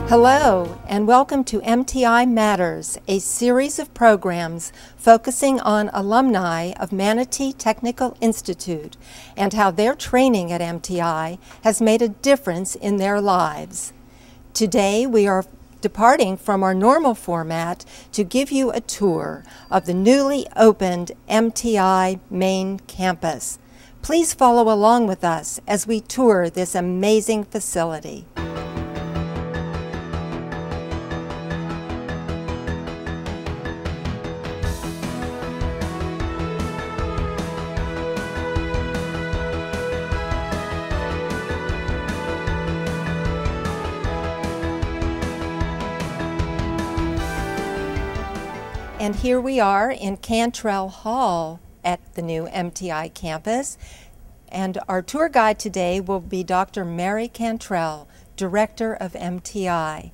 Hello, and welcome to MTI Matters, a series of programs focusing on alumni of Manatee Technical Institute and how their training at MTI has made a difference in their lives. Today, we are departing from our normal format to give you a tour of the newly opened MTI main campus. Please follow along with us as we tour this amazing facility. And here we are in Cantrell Hall at the new MTI campus. And our tour guide today will be Dr. Mary Cantrell, Director of MTI.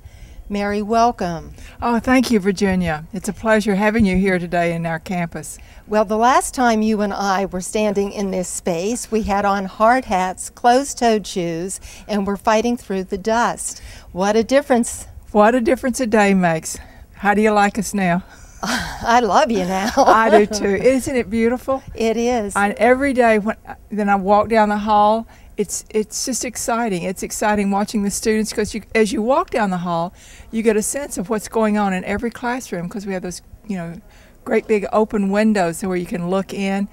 Mary, welcome. Oh, thank you, Virginia. It's a pleasure having you here today in our campus. Well, the last time you and I were standing in this space, we had on hard hats, closed-toed shoes, and we're fighting through the dust. What a difference. What a difference a day makes. How do you like us now? I love you now. I do too. Isn't it beautiful? It is. And every day when I walk down the hall, it's just exciting. It's exciting watching the students because as you walk down the hall, you get a sense of what's going on in every classroom because we have those, great big open windows where you can look in,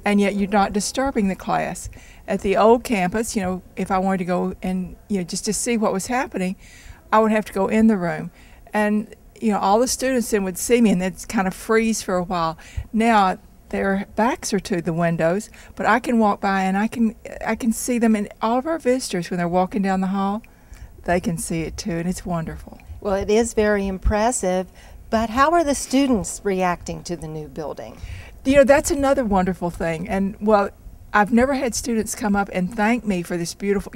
and yet you're not disturbing the class. At the old campus, if I wanted to go and just to see what was happening, I would have to go in the room, and all the students then would see me and they'd kind of freeze for a while. Now their backs are to the windows, but I can walk by and I can see them, and all of our visitors when they're walking down the hall, they can see it too, and it's wonderful. Well, it is very impressive, but how are the students reacting to the new building? That's another wonderful thing, and well, I've never had students come up and thank me for this beautiful,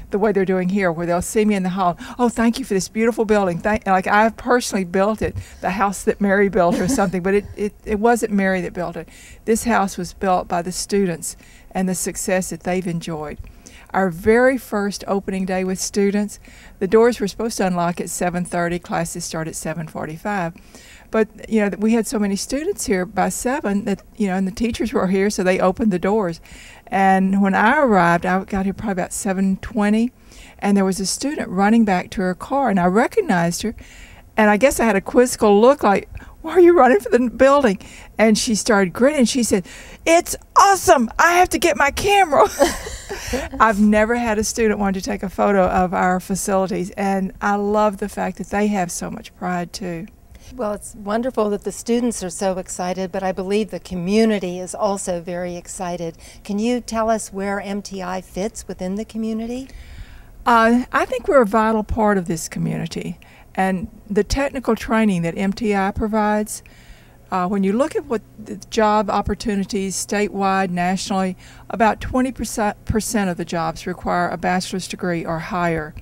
the way they're doing here, where they'll see me in the hall. Oh, thank you for this beautiful building. Like I personally built it, the house that Mary built or something, but it wasn't Mary that built it. This house was built by the students and the success that they've enjoyed. Our very first opening day with students, the doors were supposed to unlock at 7:30. Classes start at 7:45. But, we had so many students here by 7 that, and the teachers were here, so they opened the doors. And when I arrived, I got here probably about 7:20, and there was a student running back to her car, and I recognized her. And I guess I had a quizzical look like, why are you running for the building? And she started grinning. She said, "It's awesome. I have to get my camera." I've never had a student want to take a photo of our facilities, and I love the fact that they have so much pride, too. Well, it's wonderful that the students are so excited, but I believe the community is also very excited. Can you tell us where MTI fits within the community? I think we're a vital part of this community, and the technical training that MTI provides, when you look at what the job opportunities statewide, nationally, about 20% of the jobs require a bachelor's degree or higher.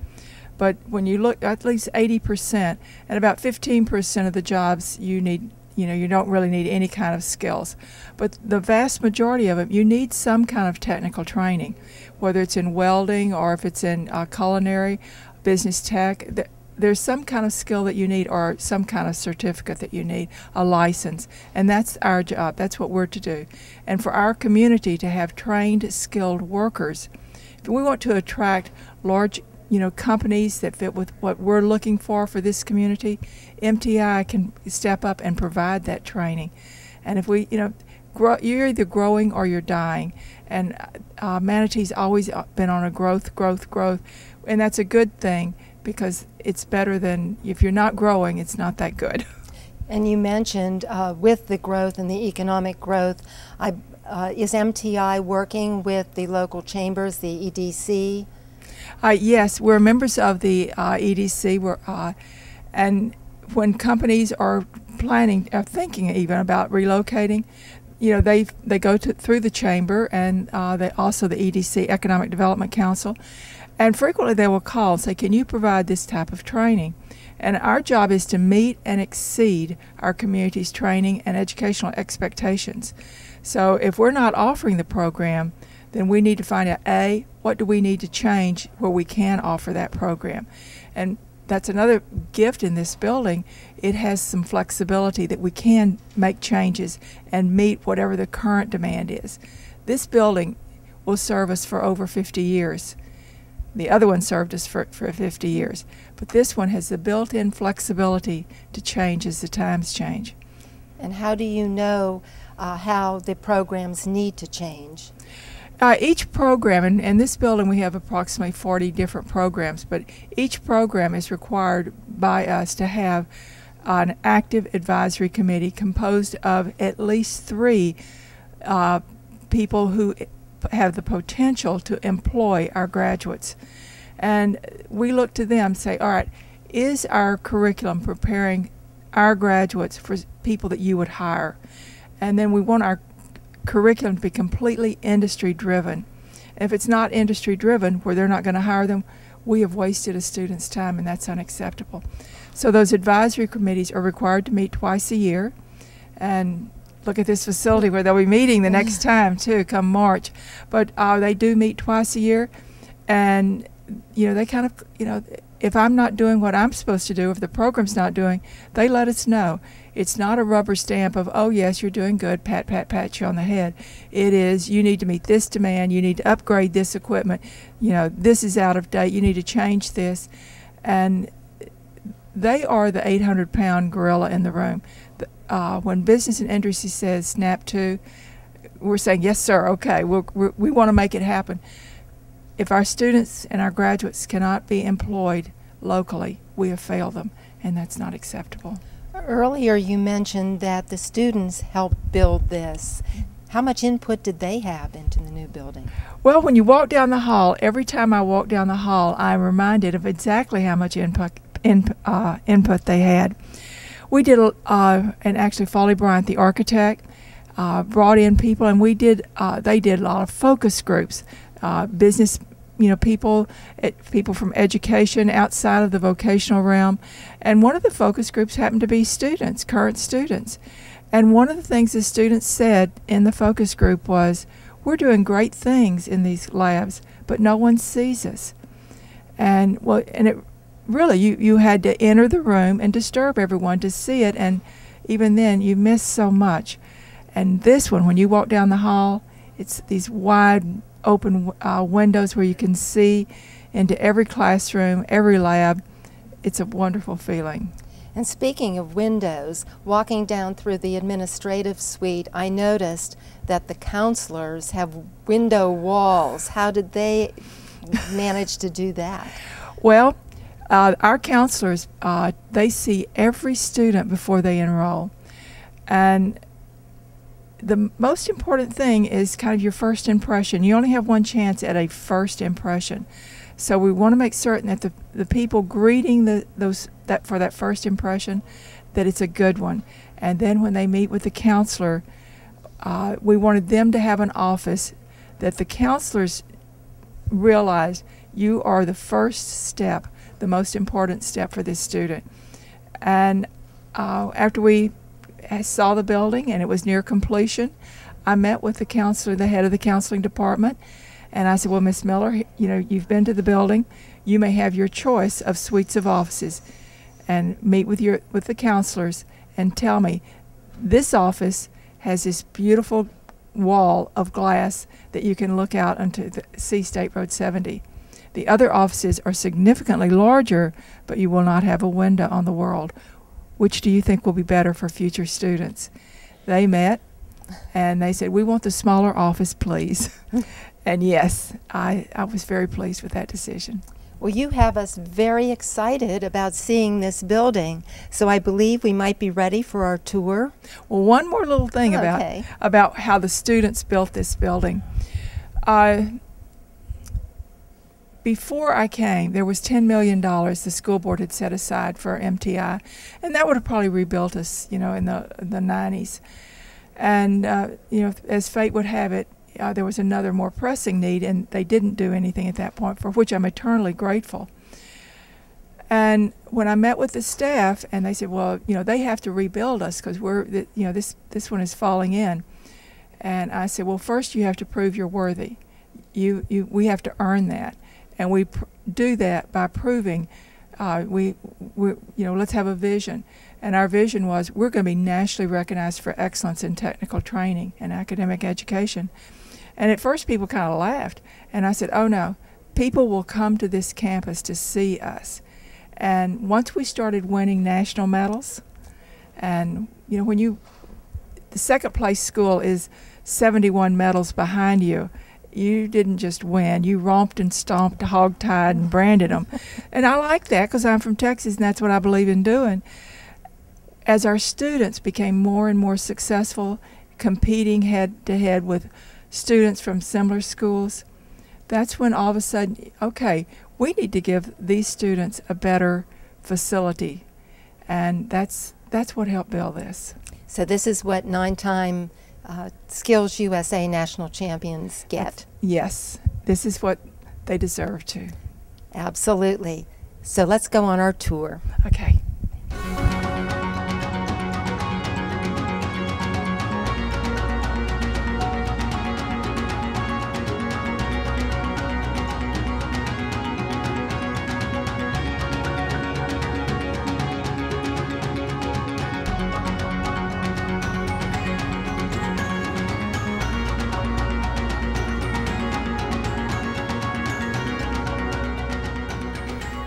But when you look, at least 80%, and about 15% of the jobs you need, you don't really need any kind of skills. But the vast majority of it, you need some kind of technical training, whether it's in welding or if it's in culinary, business tech. There's some kind of skill that you need or some kind of certificate that you need, a license. And that's our job. That's what we're to do. And for our community to have trained, skilled workers, if we want to attract large companies that fit with what we're looking for this community, MTI can step up and provide that training. And if we, you're either growing or you're dying. And Manatee's always been on a growth, and that's a good thing because it's better than if you're not growing, it's not that good. And you mentioned with the growth and the economic growth, is MTI working with the local chambers, the EDC? Yes, we're members of the EDC, and when companies are thinking even about relocating, they go through the chamber and also the EDC, Economic Development Council, and frequently they will call and say, "Can you provide this type of training?" And our job is to meet and exceed our community's training and educational expectations. So if we're not offering the program, then we need to find out, A, what do we need to change where we can offer that program? And that's another gift in this building. It has some flexibility that we can make changes and meet whatever the current demand is. This building will serve us for over 50 years. The other one served us for 50 years. But this one has the built-in flexibility to change as the times change. And how do you know how the programs need to change? Each program, and in this building we have approximately 40 different programs, but each program is required by us to have an active advisory committee composed of at least 3 people who have the potential to employ our graduates. And we look to them and say, all right, is our curriculum preparing our graduates for people that you would hire? And then we want our curriculum to be completely industry driven. If it's not industry driven, where they're not going to hire them, we have wasted a student's time, and that's unacceptable. So those advisory committees are required to meet twice a year. And look at this facility where they'll be meeting the next time too, come March. But they do meet twice a year, and they kind of, if I'm not doing what I'm supposed to do, if the program's not doing, they let us know. It's not a rubber stamp of, oh yes, you're doing good, pat, pat, pat you on the head. It is, you need to meet this demand, you need to upgrade this equipment, this is out of date, you need to change this. And they are the 800-pound gorilla in the room. When business and industry says snap to, we're saying, yes sir, okay, we want to make it happen. If our students and our graduates cannot be employed locally, we have failed them, and that's not acceptable. Earlier you mentioned that the students helped build this. How much input did they have into the new building? Well, when you walk down the hall, every time I walk down the hall, I'm reminded of exactly how much input they had. We did, and actually Foley Bryant, the architect, brought in people, and they did a lot of focus groups, business, people from education outside of the vocational realm. And one of the focus groups happened to be students, current students. And one of the things the students said in the focus group was, we're doing great things in these labs, but no one sees us. And it really, you had to enter the room and disturb everyone to see it, and even then you miss so much. And this one, when you walk down the hall, it's these wide open windows where you can see into every classroom, every lab. It's a wonderful feeling. And speaking of windows, walking down through the administrative suite, I noticed that the counselors have window walls. How did they manage to do that? Well, our counselors, they see every student before they enroll. And the most important thing is kind of your first impression. You only have one chance at a first impression. So we want to make certain that the people greeting for that first impression, that it's a good one. And then when they meet with the counselor, we wanted them to have an office that the counselors realize you are the first step, the most important step for this student. And after we saw the building and it was near completion, I met with the counselor, the head of the counseling department, and I said, well, Miss Miller, you've been to the building. You may have your choice of suites of offices, and meet with the counselors and tell me, this office has this beautiful wall of glass that you can look out onto see State Road 70. The other offices are significantly larger, but you will not have a window on the world. Which do you think will be better for future students? They met, and they said, we want the smaller office, please. And yes, I was very pleased with that decision. Well, you have us very excited about seeing this building, so I believe we might be ready for our tour. Well, one more little thing about how the students built this building. Before I came, there was $10 million the school board had set aside for MTI, and that would have probably rebuilt us, in the 90s. And as fate would have it, there was another more pressing need, and they didn't do anything at that point, for which I'm eternally grateful. And when I met with the staff, and they said, well, they have to rebuild us because this one is falling in. And I said, well, first you have to prove you're worthy. We have to earn that. And we do that by proving let's have a vision. And our vision was we're going to be nationally recognized for excellence in technical training and academic education. And at first people kind of laughed. And I said, oh no, people will come to this campus to see us. And once we started winning national medals, and the second place school is 71 medals behind you. You didn't just win. You romped and stomped, hog-tied, and branded them. And I like that because I'm from Texas, and that's what I believe in doing. As our students became more and more successful, competing head-to-head with students from similar schools, that's when all of a sudden, okay, we need to give these students a better facility. And that's what helped build this. So this is what 9-time Skills USA national champions get. Yes, this is what they deserve to. Absolutely. So let's go on our tour. Okay.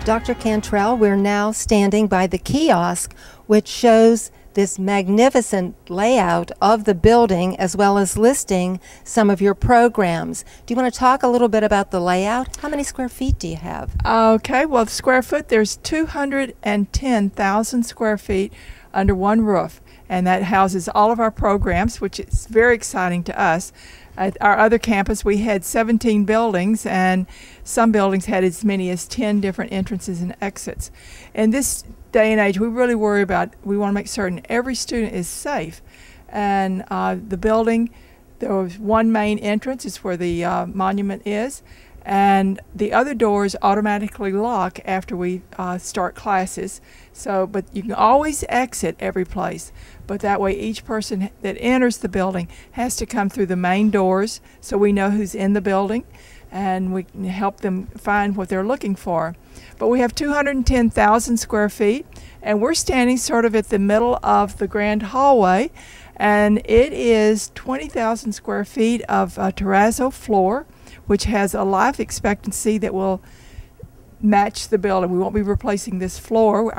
Dr. Cantrell, we're now standing by the kiosk, which shows this magnificent layout of the building as well as listing some of your programs. Do you want to talk a little bit about the layout? How many square feet do you have? Okay, well, the square foot, there's 210,000 square feet under one roof, and that houses all of our programs, which is very exciting to us. At our other campus, we had 17 buildings, and some buildings had as many as 10 different entrances and exits. In this day and age, we really worry about, we want to make certain every student is safe. And the building, there was one main entrance, is where the monument is, and the other doors automatically lock after we start classes. So, but you can always exit every place. But that way each person that enters the building has to come through the main doors so we know who's in the building and we can help them find what they're looking for. But we have 210,000 square feet, and we're standing sort of at the middle of the grand hallway, and it is 20,000 square feet of terrazzo floor, which has a life expectancy that will match the building. We won't be replacing this floor.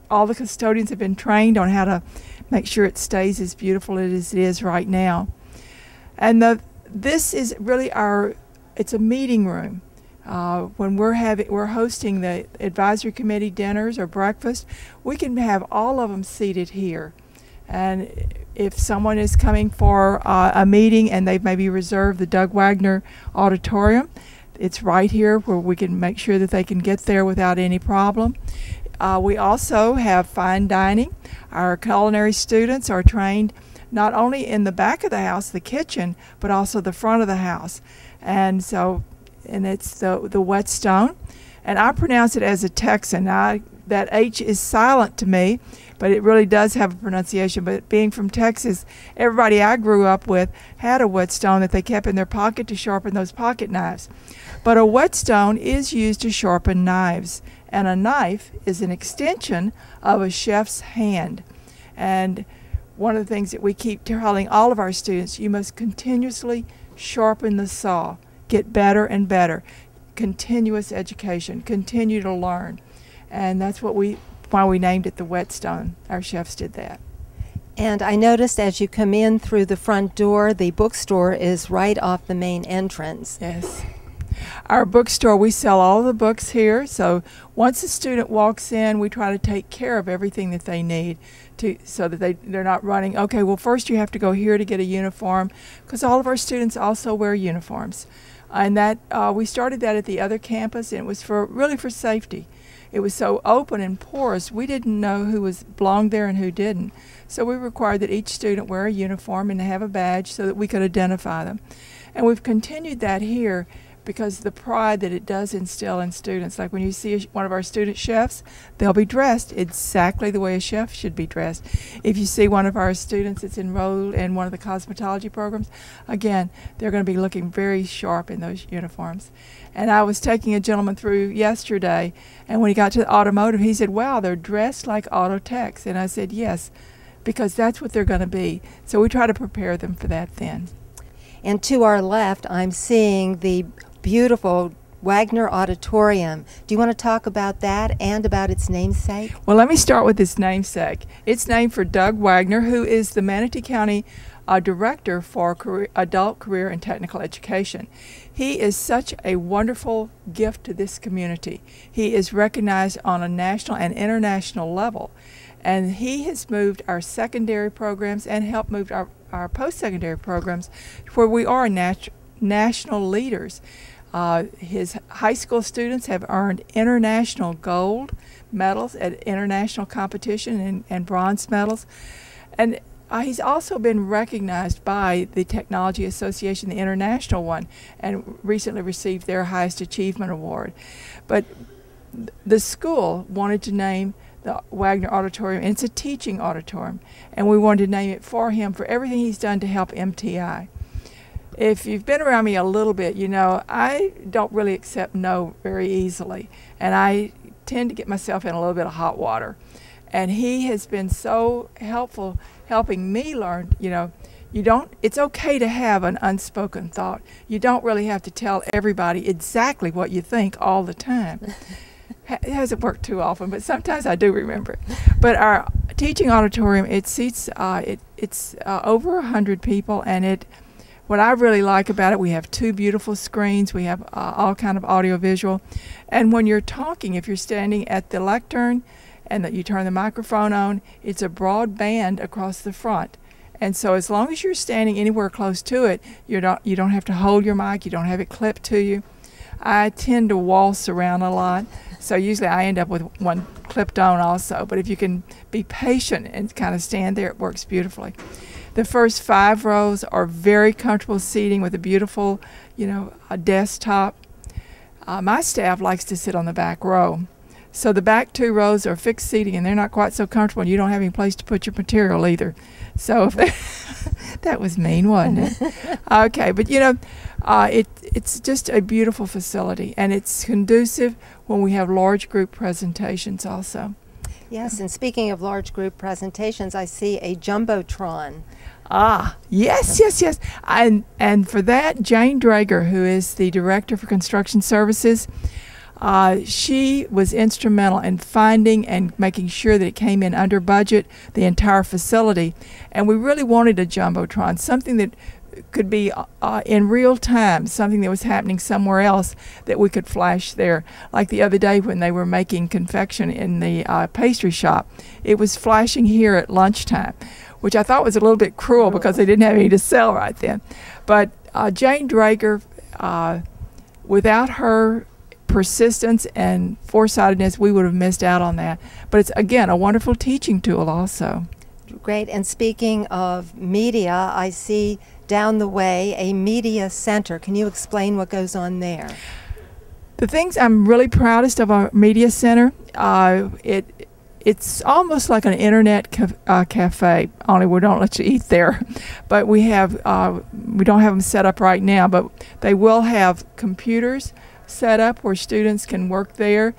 All the custodians have been trained on how to make sure it stays as beautiful as it is right now. And this is really it's a meeting room. When we're hosting the advisory committee dinners or breakfast, we can have all of them seated here. And if someone is coming for a meeting and they've maybe reserved the Doug Wagner Auditorium, it's right here where we can make sure that they can get there without any problem. We also have fine dining. Our culinary students are trained not only in the back of the house, the kitchen, but also the front of the house. And it's the Whetstone. And I pronounce it as a Texan. That H is silent to me, but it really does have a pronunciation. But being from Texas, everybody I grew up with had a whetstone that they kept in their pocket to sharpen those pocket knives. But a whetstone is used to sharpen knives, and a knife is an extension of a chef's hand. And one of the things that we keep telling all of our students, you must continuously sharpen the saw, get better and better. Continuous education, continue to learn. And that's why we named it the Whetstone. Our chefs did that. And I noticed as you come in through the front door, the bookstore is right off the main entrance. Yes. Our bookstore, we sell all the books here. So once a student walks in, we try to take care of everything that they need so that they're not running, okay, well, first you have to go here to get a uniform, because all of our students also wear uniforms. And that we started that at the other campus, and it was really for safety. It was so open and porous, we didn't know who belonged there and who didn't. So we required that each student wear a uniform and have a badge so that we could identify them. And we've continued that here because the pride that it does instill in students. Like when you see one of our student chefs, they'll be dressed exactly the way a chef should be dressed. If you see one of our students that's enrolled in one of the cosmetology programs, again, they're going to be looking very sharp in those uniforms. And I was taking a gentleman through yesterday, and when he got to the automotive, he said, "Wow, they're dressed like auto techs." And I said, "Yes, because that's what they're going to be." So we try to prepare them for that then. And to our left, I'm seeing the beautiful Wagner Auditorium. Do you want to talk about that and about its namesake? Well, let me start with its namesake. It's named for Doug Wagner, who is the Manatee County Director for Adult Career and Technical Education. He is such a wonderful gift to this community. He is recognized on a national and international level, and he has moved our secondary programs and helped move our post-secondary programs where we are national leaders. His high school students have earned international gold medals at international competition and bronze medals. And he's also been recognized by the Technology Association, the international one, and recently received their highest achievement award. But the school wanted to name the Wagner Auditorium, and it's a teaching auditorium, and we wanted to name it for him for everything he's done to help MTI. If you've been around me a little bit, you know I don't really accept no very easily, and I tend to get myself in a little bit of hot water. And he has been so helpful helping me learn, it's okay to have an unspoken thought. You don't really have to tell everybody exactly what you think all the time. It hasn't worked too often, but sometimes I do remember it. But our teaching auditorium, it seats it's over 100 people, and what I really like about it, we have 2 beautiful screens. We have all kind of audio visual, and when you're talking, if you're standing at the lectern and that you turn the microphone on, it's a broad band across the front. And so as long as you're standing anywhere close to it, you don't have to hold your mic, you don't have it clipped to you. I tend to waltz around a lot, so usually I end up with one clipped on also. But if you can be patient and kind of stand there, it works beautifully. The first 5 rows are very comfortable seating with a beautiful, a desktop. My staff likes to sit on the back row. So the back 2 rows are fixed seating, and they're not quite so comfortable, and you don't have any place to put your material either. So that was mean, wasn't it? Okay, but it's just a beautiful facility, and it's conducive when we have large group presentations also. Yes, and speaking of large group presentations, I see a Jumbotron. Yes. And for that, Jane Drager, who is the Director for Construction Services, she was instrumental in finding and making sure that it came in under budget, the entire facility. And we really wanted a Jumbotron, something that could be in real time, something that was happening somewhere else that we could flash there. Like the other day when they were making confection in the pastry shop, it was flashing here at lunchtime, which I thought was a little bit cruel because they didn't have any to sell right then. But Jane Drager, without her persistence and foresightedness, we would have missed out on that. But it's, again, a wonderful teaching tool also. Great. And speaking of media, I see down the way a media center. Can you explain what goes on there? The things I'm really proudest of our media center, it's almost like an internet cafe, only we don't let you eat there. But we don't have them set up right now, but they will have computers set up where students can work there,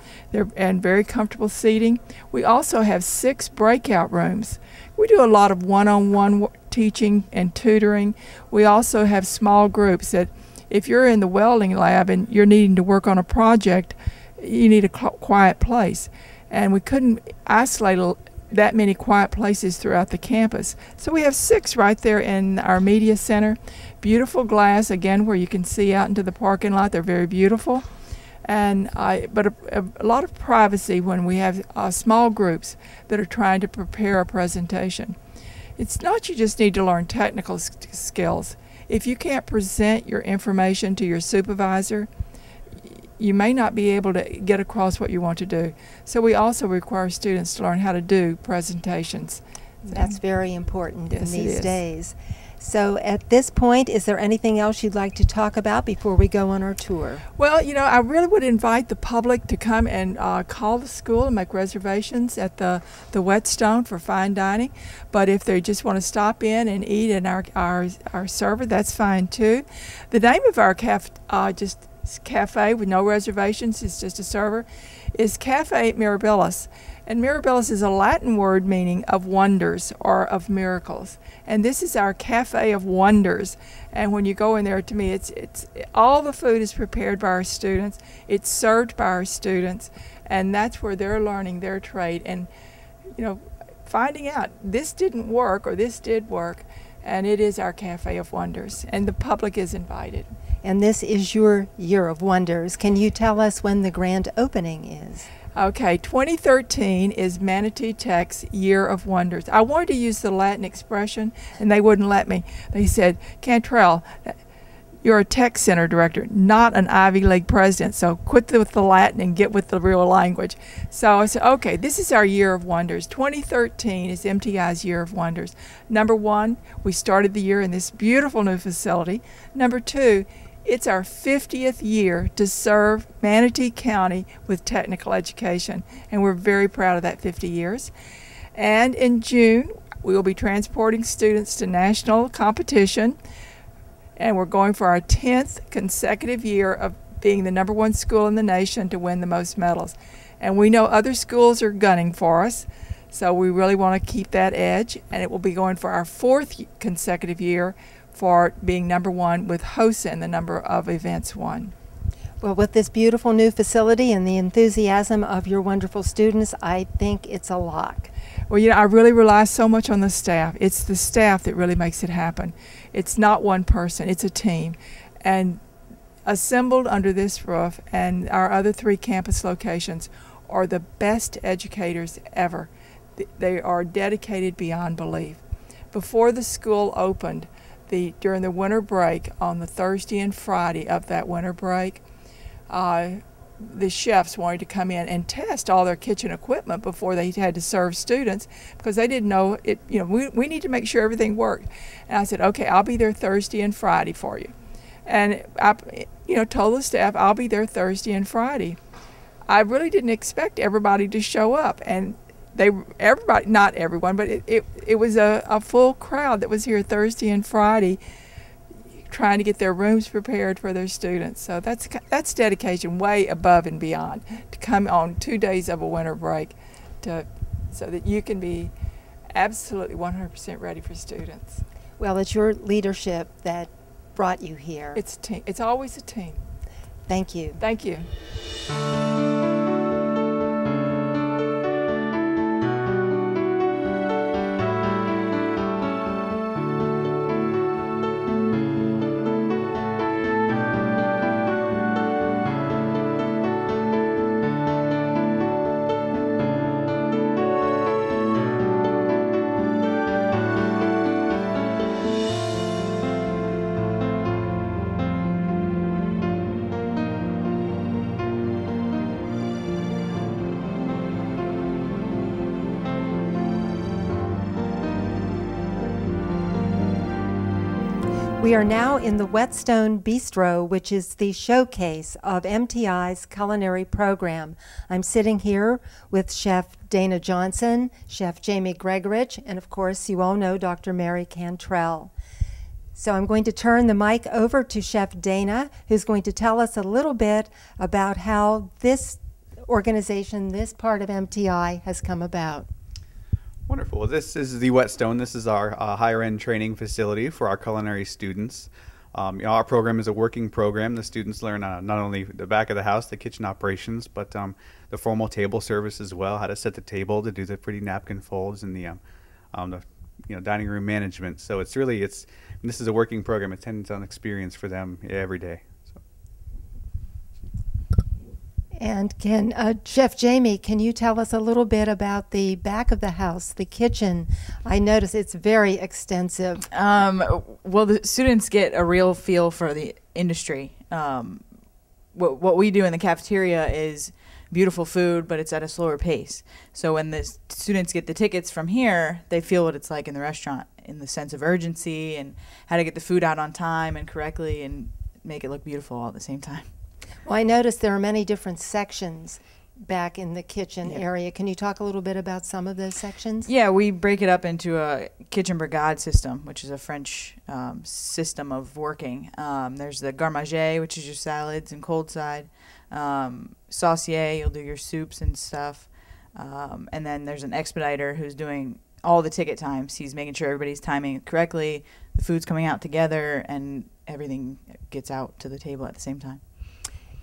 and very comfortable seating. We also have 6 breakout rooms. We do a lot of one-on-one teaching and tutoring. We also have small groups that if you're in the welding lab and you're needing to work on a project, you need a quiet place. And we couldn't isolate that many quiet places throughout the campus. So we have 6 right there in our media center. Beautiful glass, again, where you can see out into the parking lot. They're very beautiful. And but a lot of privacy when we have small groups that are trying to prepare a presentation. It's not you just need to learn technical skills. If you can't present your information to your supervisor, you may not be able to get across what you want to do. So we also require students to learn how to do presentations. That's very important in these days. So at this point, is there anything else you'd like to talk about before we go on our tour? Well, you know, I really would invite the public to come and call the school and make reservations at the Whetstone for fine dining. But if they just want to stop in and eat in our server, that's fine too. The name of our cafe with no reservations, it's just a server, is Cafe Mirabilis. And mirabilis is a Latin word meaning of wonders or of miracles. And this is our cafe of wonders. And when you go in there, to me, it's all the food is prepared by our students. It's served by our students. And that's where they're learning their trade. And, you know, finding out this didn't work or this did work. And it is our cafe of wonders. And the public is invited. And this is your Year of Wonders. Can you tell us when the grand opening is? Okay, 2013 is Manatee Tech's Year of Wonders. I wanted to use the Latin expression, and they wouldn't let me. They said, Cantrell, you're a tech center director, not an Ivy League president, so quit with the Latin and get with the real language. So I said, okay, this is our Year of Wonders. 2013 is MTI's Year of Wonders. Number one, we started the year in this beautiful new facility. Number two, it's our 50th year to serve Manatee County with technical education, and we're very proud of that 50 years. And in June, we will be transporting students to national competition, and we're going for our 10th consecutive year of being the #1 school in the nation to win the most medals. And we know other schools are gunning for us, so we really want to keep that edge, and it will be going for our 4th consecutive year for being #1 with HOSA in the number of events won. Well, with this beautiful new facility and the enthusiasm of your wonderful students, I think it's a lock. Well, you know, I really rely so much on the staff. It's the staff that really makes it happen. It's not one person, it's a team. And assembled under this roof and our other 3 campus locations are the best educators ever. They are dedicated beyond belief. Before the school opened, during the winter break, on the Thursday and Friday of that winter break, the chefs wanted to come in and test all their kitchen equipment before they had to serve students because they didn't know it. You know, we need to make sure everything worked. And I said, okay, I'll be there Thursday and Friday for you. And I, you know, told the staff I'll be there Thursday and Friday. I really didn't expect everybody to show up, and everybody, not everyone, but it was a full crowd that was here Thursday and Friday trying to get their rooms prepared for their students. So that's dedication way above and beyond to come on 2 days of a winter break so that you can be absolutely 100% ready for students. Well, it's your leadership that brought you here. It's a team. It's always a team. Thank you. Thank you. We are now in the Whetstone Bistro, which is the showcase of MTI's culinary program. I'm sitting here with Chef Dana Johnson, Chef Jamie Gregorich, and of course you all know Dr. Mary Cantrell. So I'm going to turn the mic over to Chef Dana, who's going to tell us a little bit about how this organization, this part of MTI, has come about. Wonderful. Well, this is the Whetstone. This is our higher-end training facility for our culinary students. You know, our program is a working program. The students learn not only the back of the house, the kitchen operations, but the formal table service as well, how to set the table, to do the pretty napkin folds, and the dining room management. So this is a working program. It's hands-on experience for them every day. And Chef Jamie, can you tell us a little bit about the back of the house, the kitchen? I notice it's very extensive. Well, the students get a real feel for the industry. What we do in the cafeteria is beautiful food, but it's at a slower pace. So when the students get the tickets from here, they feel what it's like in the restaurant. in the sense of urgency and how to get the food out on time and correctly and make it look beautiful all at the same time. Well, I noticed there are many different sections back in the kitchen Yeah. area. Can you talk a little bit about some of those sections? Yeah, we break it up into a kitchen brigade system, which is a French system of working. There's the garde-manger, which is your salads and cold side. Saucier, you'll do your soups and stuff. And then there's an expediter who's doing all the ticket times. He's making sure everybody's timing it correctly, the food's coming out together, and everything gets out to the table at the same time.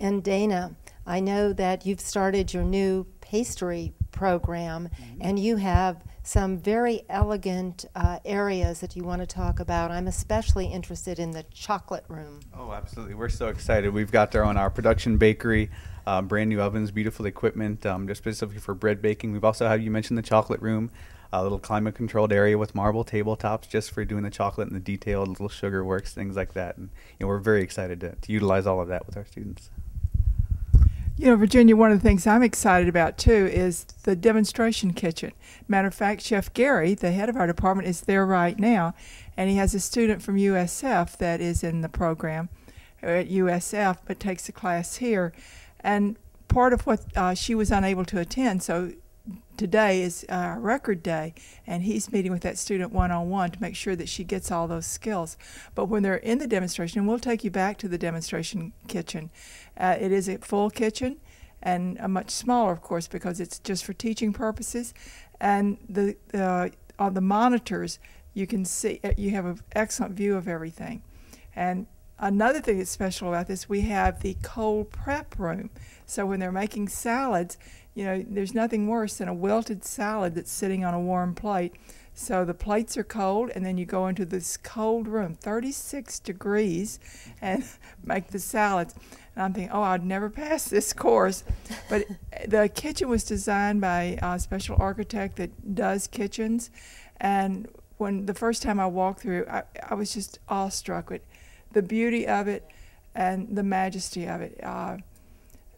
And Dana, I know that you've started your new pastry program, and you have some very elegant areas that you want to talk about. I'm especially interested in the chocolate room. Oh, absolutely. We're so excited. We've got there on our production bakery, brand new ovens, beautiful equipment, just specifically for bread baking. We've also had, you mentioned the chocolate room, a little climate controlled area with marble tabletops just for doing the chocolate and the detailed little sugar works, things like that. And we're very excited to utilize all of that with our students. You know, Virginia, one of the things I'm excited about, too, is the demonstration kitchen. Matter of fact, Chef Gary, the head of our department, is there right now, and he has a student from USF that is in the program at USF but takes a class here. And part of what she was unable to attend, so today is record day, and he's meeting with that student one-on-one to make sure that she gets all those skills. But when they're in the demonstration, and we'll take you back to the demonstration kitchen, it is a full kitchen and a much smaller, of course, because it's just for teaching purposes. And on the monitors, you can see, you have an excellent view of everything. And another thing that's special about this, we have the cold prep room. So when they're making salads, you know, there's nothing worse than a wilted salad that's sitting on a warm plate. So the plates are cold, and then you go into this cold room, 36 degrees, and make the salads. And I'm thinking, oh, I'd never pass this course. But the kitchen was designed by a special architect that does kitchens. And when the first time I walked through, I was just awestruck with the beauty of it and the majesty of it.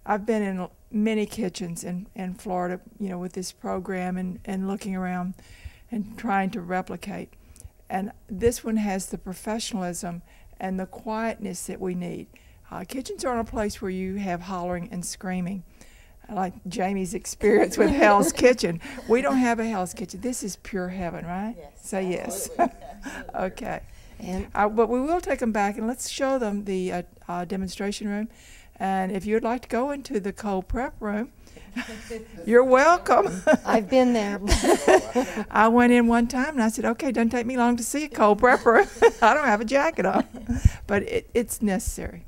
I've been in many kitchens in Florida, you know, with this program and looking around and trying to replicate. And this one has the professionalism and the quietness that we need. Kitchens aren't a place where you have hollering and screaming, like Jamie's experience with Hell's Kitchen. We don't have a Hell's Kitchen. This is pure heaven, right? Yes. Say yes. Okay. And But we will take them back, and let's show them the demonstration room. And if you'd like to go into the cold prep room, you're welcome. I've been there. I went in one time and I said, okay, doesn't take me long to see a cold prep room. I don't have a jacket on, but it's necessary.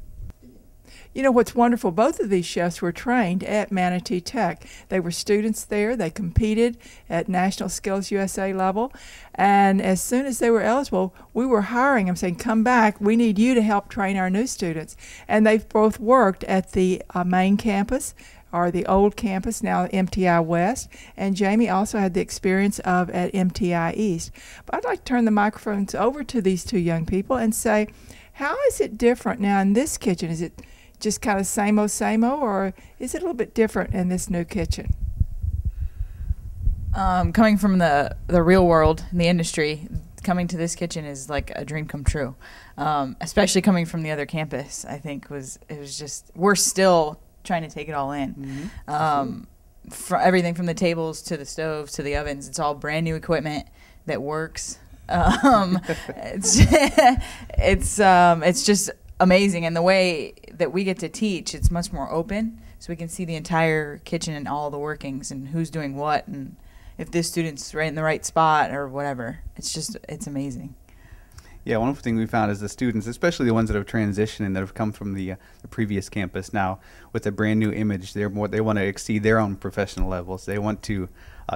You know what's wonderful, both of these chefs were trained at Manatee Tech. They were students there. They competed at National Skills USA level. And as soon as they were eligible, we were hiring them, saying, come back. We need you to help train our new students. And they've both worked at the main campus, or the old campus, now MTI West. And Jamie also had the experience of at MTI East. But I'd like to turn the microphones over to these two young people and say, how is it different now in this kitchen? Is it just kind of same-o, or is it a little bit different in this new kitchen? Coming from the real world, in the industry, coming to this kitchen is like a dream come true. Especially coming from the other campus, I think it was just, we're still trying to take it all in. For everything from the tables to the stoves to the ovens, it's all brand new equipment that works. It's just amazing, and the way that we get to teach, it's much more open, so we can see the entire kitchen and all the workings and who's doing what, and if this student's right in the right spot or whatever. It's amazing. Yeah, one thing we found is the students, especially the ones that have transitioned and that have come from the previous campus now with a brand new image, they want to exceed their own professional levels. They want to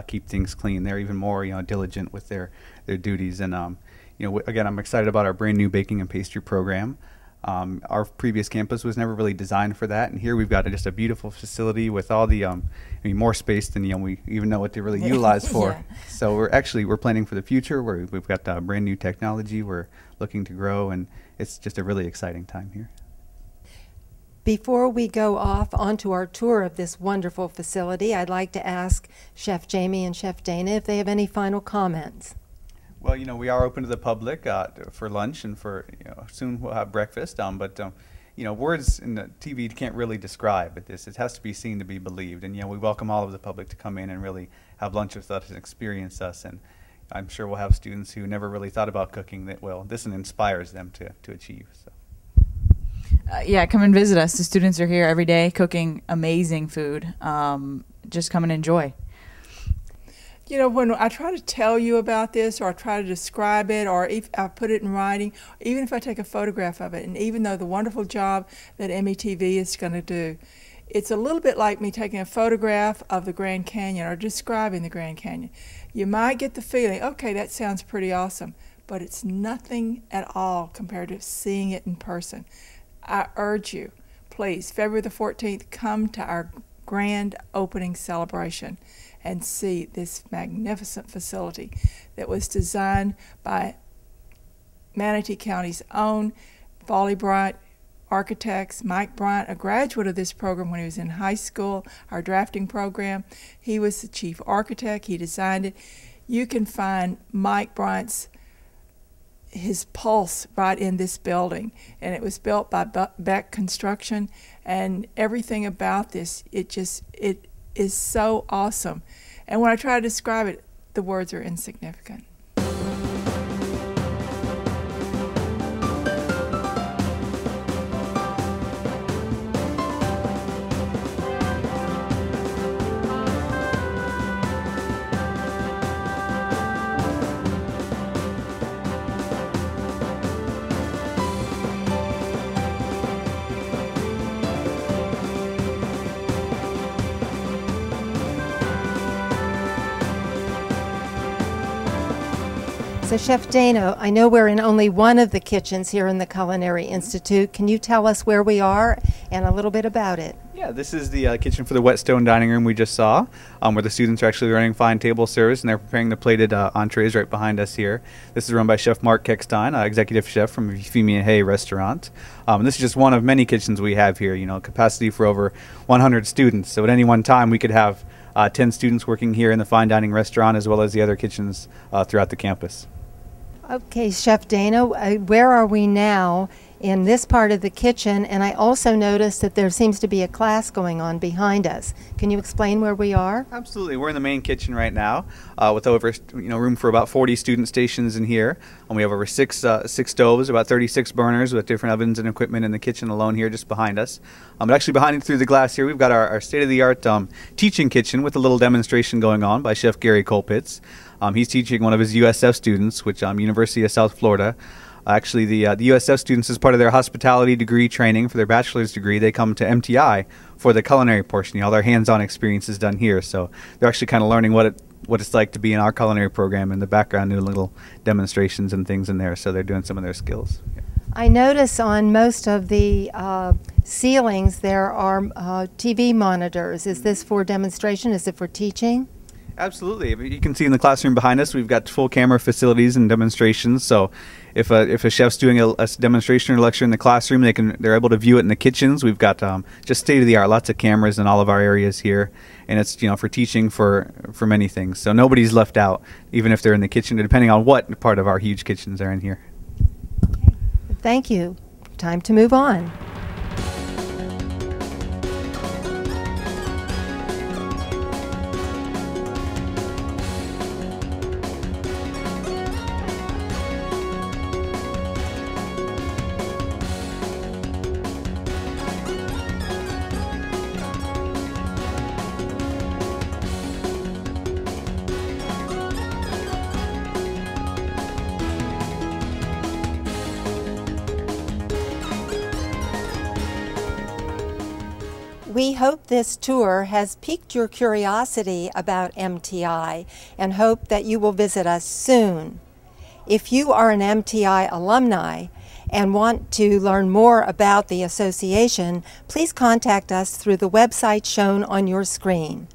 keep things clean. They're even more diligent with their duties. And again, I'm excited about our brand new baking and pastry program. Our previous campus was never really designed for that, and here we've got just a beautiful facility with all the more space than we even know what to really utilize for. Yeah. So we're planning for the future. We've got brand new technology. We're looking to grow, and it's just a really exciting time here. Before we go off onto our tour of this wonderful facility, I'd like to ask Chef Jamie and Chef Dana if they have any final comments. Well, we are open to the public for lunch and for, soon we'll have breakfast. Words in the TV can't really describe this. It has to be seen to be believed. And, we welcome all of the public to come in and really have lunch with us and experience us. And I'm sure we'll have students who never really thought about cooking that, this inspires them to achieve. So. Yeah, come and visit us. The students are here every day cooking amazing food. Just come and enjoy. When I try to tell you about this, or I try to describe it, or if I put it in writing, even if I take a photograph of it, and even though the wonderful job that METV is going to do, it's a little bit like me taking a photograph of the Grand Canyon or describing the Grand Canyon. You might get the feeling, okay, that sounds pretty awesome, but it's nothing at all compared to seeing it in person. I urge you, please, February the 14th, come to our grand opening celebration and see this magnificent facility that was designed by Manatee County's own Foley Bryant architects. Mike Bryant, a graduate of this program when he was in high school, our drafting program. He was the chief architect. He designed it. You can find Mike Bryant's his pulse right in this building, and it was built by Beck Construction, and everything about this, it is so awesome. And when I try to describe it, the words are insignificant. So Chef Dano, I know we're in only one of the kitchens here in the Culinary Institute. Can you tell us where we are and a little bit about it? Yeah, this is the kitchen for the Whetstone dining room we just saw, where the students are actually learning fine table service, and they're preparing the plated entrees right behind us here. This is run by Chef Mark Keckstein, executive chef from Euphemia Hay Restaurant. This is just one of many kitchens we have here, capacity for over 100 students. So at any one time we could have 10 students working here in the fine dining restaurant as well as the other kitchens throughout the campus. Okay, Chef Dana, where are we now in this part of the kitchen? And I also noticed that there seems to be a class going on behind us. Can you explain where we are? Absolutely. We're in the main kitchen right now with over room for about 40 student stations in here. And we have over six stoves, about 36 burners with different ovens and equipment in the kitchen alone here just behind us. But actually behind through the glass here, we've got our state-of-the-art teaching kitchen with a little demonstration going on by Chef Gary Colpitz. He's teaching one of his USF students, which University of South Florida. Actually, the USF students, as part of their hospitality degree training for their bachelor's degree, they come to MTI for the culinary portion. All their hands-on experience is done here, so they're actually kind of learning what it's like to be in our culinary program. In the background, doing little demonstrations and things in there, so they're doing some of their skills. Yeah. I notice on most of the ceilings there are TV monitors. Is this for demonstration? Is it for teaching? Absolutely. You can see in the classroom behind us, we've got full camera facilities and demonstrations. So if a chef's doing a demonstration or lecture in the classroom, they're able to view it in the kitchens. We've got just state of the art, lots of cameras in all of our areas here, and it's for teaching for many things. So nobody's left out, even if they're in the kitchen, depending on what part of our huge kitchens they're in here. Okay. Thank you. Time to move on. We hope this tour has piqued your curiosity about MTI and hope that you will visit us soon. If you are an MTI alumni and want to learn more about the association, please contact us through the website shown on your screen.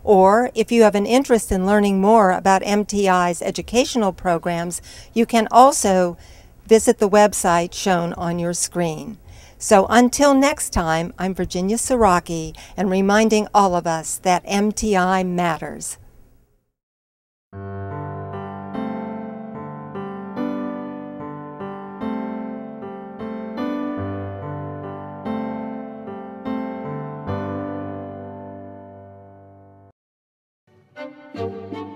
Or if you have an interest in learning more about MTI's educational programs, you can also visit the website shown on your screen. So until next time, I'm Virginia Siraki, and reminding all of us that MTI matters. you.